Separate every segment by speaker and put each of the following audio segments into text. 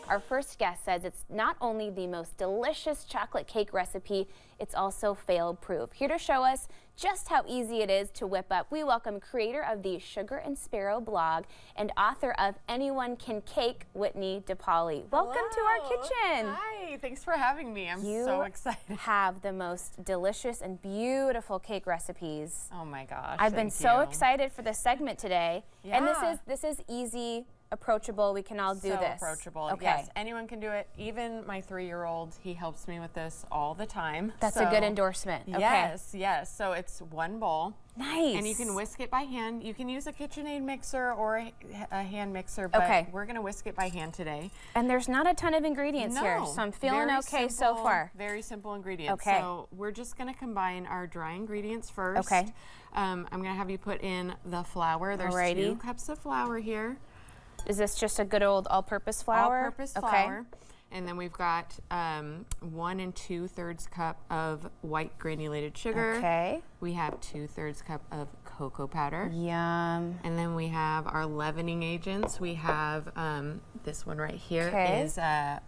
Speaker 1: Our first guest says it's not only the most delicious chocolate cake recipe, it's also fail-proof. Here to show us just how easy it is to whip up, we welcome creator of the Sugar and Sparrow blog and author of Anyone Can Cake, Whitney DePaoli. Welcome to our kitchen.
Speaker 2: Hi, thanks for having me. I'm so excited.
Speaker 1: You have the most delicious and beautiful cake recipes.
Speaker 2: Oh my gosh.
Speaker 1: I've been so excited for this segment today.
Speaker 2: Yeah.
Speaker 1: And this is easy, approachable. We can all do this.
Speaker 2: Approachable.
Speaker 1: Okay.
Speaker 2: Yes, anyone can do it. Even my 3-year-old, he helps me with this all the time.
Speaker 1: That's a good endorsement. Okay.
Speaker 2: Yes, yes. So it's one bowl.
Speaker 1: Nice.
Speaker 2: And you can whisk it by hand. You can use a KitchenAid mixer or a hand mixer, but we're going to whisk it by hand today.
Speaker 1: And there's not a ton of ingredients here, so I'm feeling okay so far.
Speaker 2: Very simple ingredients.
Speaker 1: Okay.
Speaker 2: So we're just going to combine our dry ingredients first.
Speaker 1: Okay.
Speaker 2: I'm going to have you put in the flour. There's 2 cups of flour here.
Speaker 1: Is this just a good old all-purpose flour?
Speaker 2: All-purpose flour. And then we've got 1 2/3 cup of white granulated sugar.
Speaker 1: Okay.
Speaker 2: We have 2/3 cup of cocoa powder.
Speaker 1: Yum.
Speaker 2: And then we have our leavening agents. We have this one right here is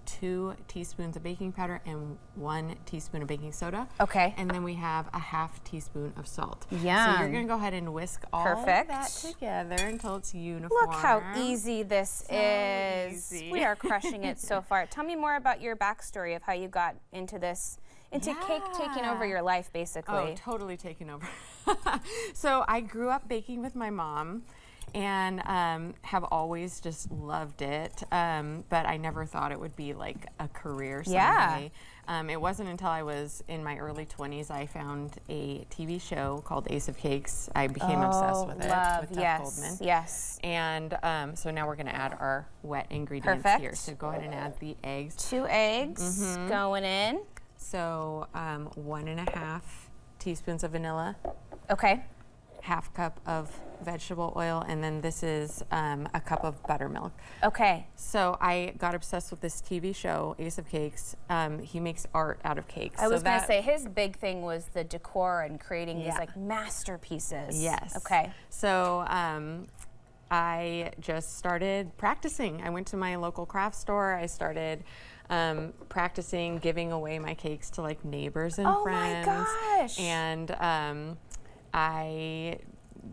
Speaker 2: 2 teaspoons of baking powder and 1 teaspoon of baking soda.
Speaker 1: Okay.
Speaker 2: And then we have a 1/2 teaspoon of salt.
Speaker 1: Yum.
Speaker 2: So you're going to go ahead and whisk all of that together until it's uniform.
Speaker 1: Look how easy this is.
Speaker 2: Easy.
Speaker 1: We are crushing it so far. Tell me more about your backstory of how you got into this, into cake taking over your life, basically.
Speaker 2: Oh, totally taking over. So I grew up baking with my mom and have always just loved it, but I never thought it would be like a career someday. It wasn't until I was in my early 20s I found a TV show called Ace of Cakes. I became obsessed with it with Jeff Goldman.
Speaker 1: Yes.
Speaker 2: And so now we're going to add our wet ingredients here. So go ahead and add the eggs.
Speaker 1: 2 eggs going in.
Speaker 2: So 1.5 teaspoons of vanilla.
Speaker 1: Okay.
Speaker 2: 1/2 cup of vegetable oil, and then this is a cup of buttermilk.
Speaker 1: Okay.
Speaker 2: So I got obsessed with this TV show, Ace of Cakes. He makes art out of cakes.
Speaker 1: I was going to say his big thing was the decor and creating these like masterpieces.
Speaker 2: Yes.
Speaker 1: Okay.
Speaker 2: So I just started practicing. I went to my local craft store. I started practicing giving away my cakes to like neighbors and friends.
Speaker 1: Oh my gosh.
Speaker 2: And I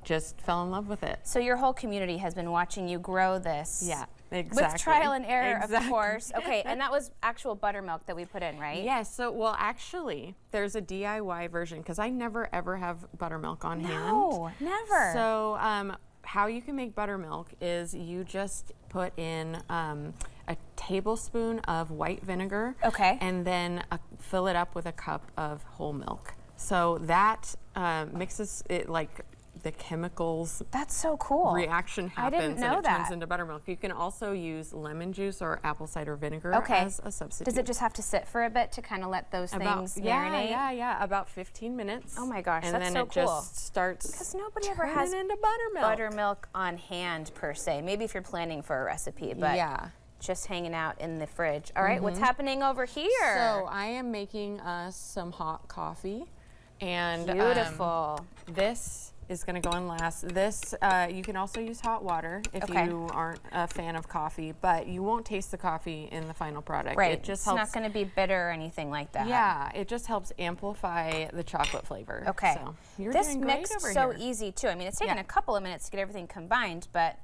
Speaker 2: just fell in love with it.
Speaker 1: So your whole community has been watching you grow this.
Speaker 2: Yeah, exactly.
Speaker 1: With trial and error, of course. Okay, and that was actual buttermilk that we put in, right?
Speaker 2: Yes, so, well, actually, there's a DIY version, because I never, ever have buttermilk on hand.
Speaker 1: No, never.
Speaker 2: So how you can make buttermilk is you just put in a tablespoon of white vinegar.
Speaker 1: Okay.
Speaker 2: And then fill it up with a cup of whole milk. So that mixes it like the chemicals.
Speaker 1: That's so cool.
Speaker 2: Reaction happens
Speaker 1: I didn't know
Speaker 2: and it turns into buttermilk. You can also use lemon juice or apple cider vinegar as a substitute.
Speaker 1: Does it just have to sit for a bit to kind of let those things marinate?
Speaker 2: Yeah, about 15 minutes.
Speaker 1: Oh my gosh,
Speaker 2: and
Speaker 1: that's
Speaker 2: then
Speaker 1: so
Speaker 2: it
Speaker 1: cool.
Speaker 2: Just starts
Speaker 1: because nobody ever has
Speaker 2: into
Speaker 1: buttermilk on hand per se. Maybe if you're planning for a recipe, but just hanging out in the fridge. All right, what's happening over here?
Speaker 2: So I am making us some hot coffee. And
Speaker 1: beautiful.
Speaker 2: This is going to go in last. This, you can also use hot water if you aren't a fan of coffee, but you won't taste the coffee in the final product.
Speaker 1: Right,
Speaker 2: it just
Speaker 1: it's
Speaker 2: helps,
Speaker 1: not going to be bitter or anything like that.
Speaker 2: Yeah, it just helps amplify the chocolate flavor.
Speaker 1: Okay.
Speaker 2: So you're
Speaker 1: this
Speaker 2: doing great
Speaker 1: mix
Speaker 2: over
Speaker 1: so
Speaker 2: here.
Speaker 1: easy too. I mean, it's taken a couple of minutes to get everything combined, but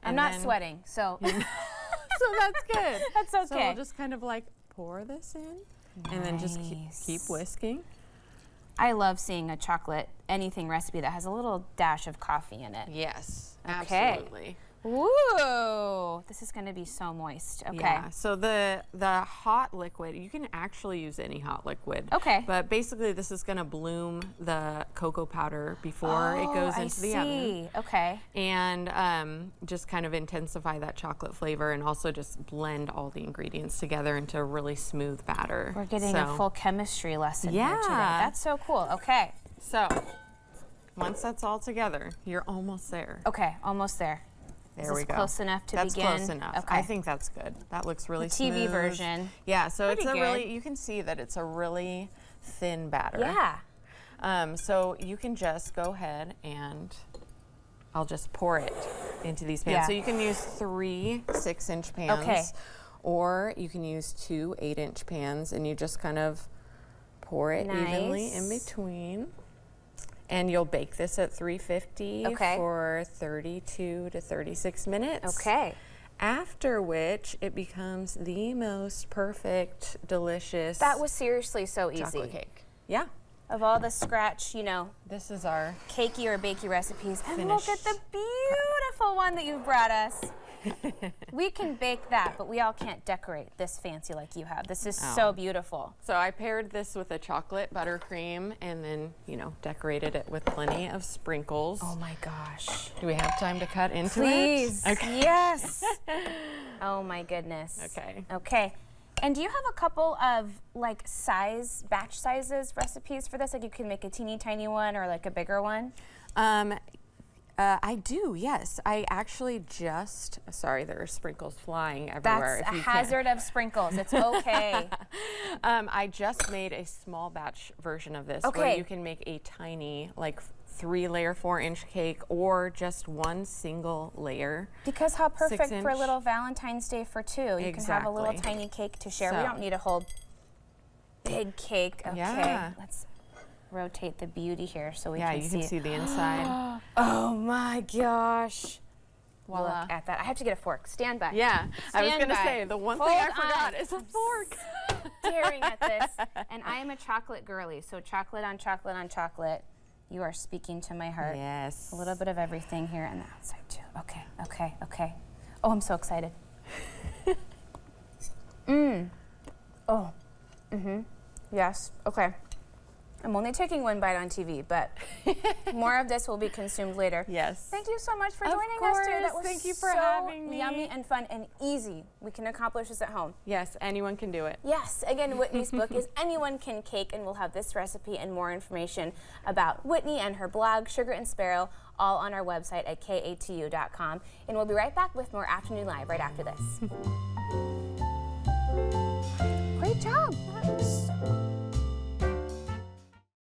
Speaker 1: I'm not sweating, so.
Speaker 2: So that's good.
Speaker 1: That's okay.
Speaker 2: So we'll just kind of like pour this in and then just keep whisking.
Speaker 1: I love seeing a chocolate anything recipe that has a little dash of coffee in it.
Speaker 2: Yes,
Speaker 1: okay.
Speaker 2: absolutely.
Speaker 1: Ooh, this is going to be so moist. Okay.
Speaker 2: Yeah, so the hot liquid, you can actually use any hot liquid.
Speaker 1: Okay.
Speaker 2: But basically this is going to bloom the cocoa powder before it goes into the oven.
Speaker 1: Okay.
Speaker 2: And just kind of intensify that chocolate flavor and also just blend all the ingredients together into a really smooth batter.
Speaker 1: We're getting a full chemistry lesson here today. That's so cool. Okay.
Speaker 2: So once that's all together, you're almost there.
Speaker 1: Okay, almost there.
Speaker 2: There we go.
Speaker 1: Close enough to
Speaker 2: begin?
Speaker 1: begin?
Speaker 2: That's close enough.
Speaker 1: Okay.
Speaker 2: I think that's good. That looks really smooth.
Speaker 1: TV version.
Speaker 2: Yeah, so
Speaker 1: Pretty
Speaker 2: it's a
Speaker 1: good.
Speaker 2: really, you can see that it's a really thin batter.
Speaker 1: Yeah.
Speaker 2: So you can just go ahead and I'll just pour it into these pans. So you can use 3 6-inch pans.
Speaker 1: Okay.
Speaker 2: or you can use 2 8-inch pans and you just kind of pour it evenly in between. And you'll bake this at 350 for 32 to 36 minutes.
Speaker 1: Okay.
Speaker 2: After which it becomes the most perfect, delicious.
Speaker 1: That was seriously so easy.
Speaker 2: Chocolate cake. Yeah.
Speaker 1: Of all the scratch, you know,
Speaker 2: This is our
Speaker 1: cakey or bakey recipes. And
Speaker 2: finished
Speaker 1: look at the beautiful one that you've brought us. We can bake that, but we all can't decorate this fancy like you have. This is so beautiful.
Speaker 2: So I paired this with a chocolate buttercream and then, you know, decorated it with plenty of sprinkles.
Speaker 1: Oh my gosh.
Speaker 2: Do we have time to cut into it?
Speaker 1: Please.
Speaker 2: Okay.
Speaker 1: Yes. Oh my goodness.
Speaker 2: Okay.
Speaker 1: Okay. And do you have a couple of like batch sizes recipes for this? Like you can make a teeny tiny one or like a bigger one?
Speaker 2: I do, yes. I actually just, sorry, there are sprinkles flying everywhere.
Speaker 1: That's a hazard of sprinkles. It's okay.
Speaker 2: I just made a small batch version of this where you can make a tiny, like 3-layer 4-inch cake or just one single layer.
Speaker 1: Because how perfect
Speaker 2: 6-inch.
Speaker 1: for a little Valentine's Day for 2. You can have a little tiny cake to share. We don't need a whole big cake. Okay,
Speaker 2: Yeah.
Speaker 1: let's rotate the beauty here so we can see.
Speaker 2: Yeah, you can see the inside.
Speaker 1: Oh my gosh.
Speaker 2: Voila.
Speaker 1: Look at that. I have to get a fork. Stand by.
Speaker 2: Yeah, I was
Speaker 1: Stand
Speaker 2: going to
Speaker 1: by.
Speaker 2: say, the one thing
Speaker 1: Hold
Speaker 2: I forgot
Speaker 1: on.
Speaker 2: is a fork.
Speaker 1: Staring at this. And I am a chocolate girly, so chocolate on chocolate on chocolate. You are speaking to my heart.
Speaker 2: Yes.
Speaker 1: A little bit of everything here and the outside too. Okay, okay, okay. Oh, I'm so excited. Oh. Yes. Okay. I'm only taking one bite on TV, but more of this will be consumed later.
Speaker 2: Yes.
Speaker 1: Thank you so much for
Speaker 2: Of
Speaker 1: joining us today. That
Speaker 2: course.
Speaker 1: was
Speaker 2: Thank you for
Speaker 1: so
Speaker 2: having me.
Speaker 1: yummy and fun and easy. We can accomplish this at home.
Speaker 2: Yes, anyone can do it.
Speaker 1: Yes, again, Whitney's book is Anyone Can Cake, and we'll have this recipe and more information about Whitney and her blog, Sugar and Sparrow, all on our website at katu.com. And we'll be right back with more Afternoon Live right after this. Great job.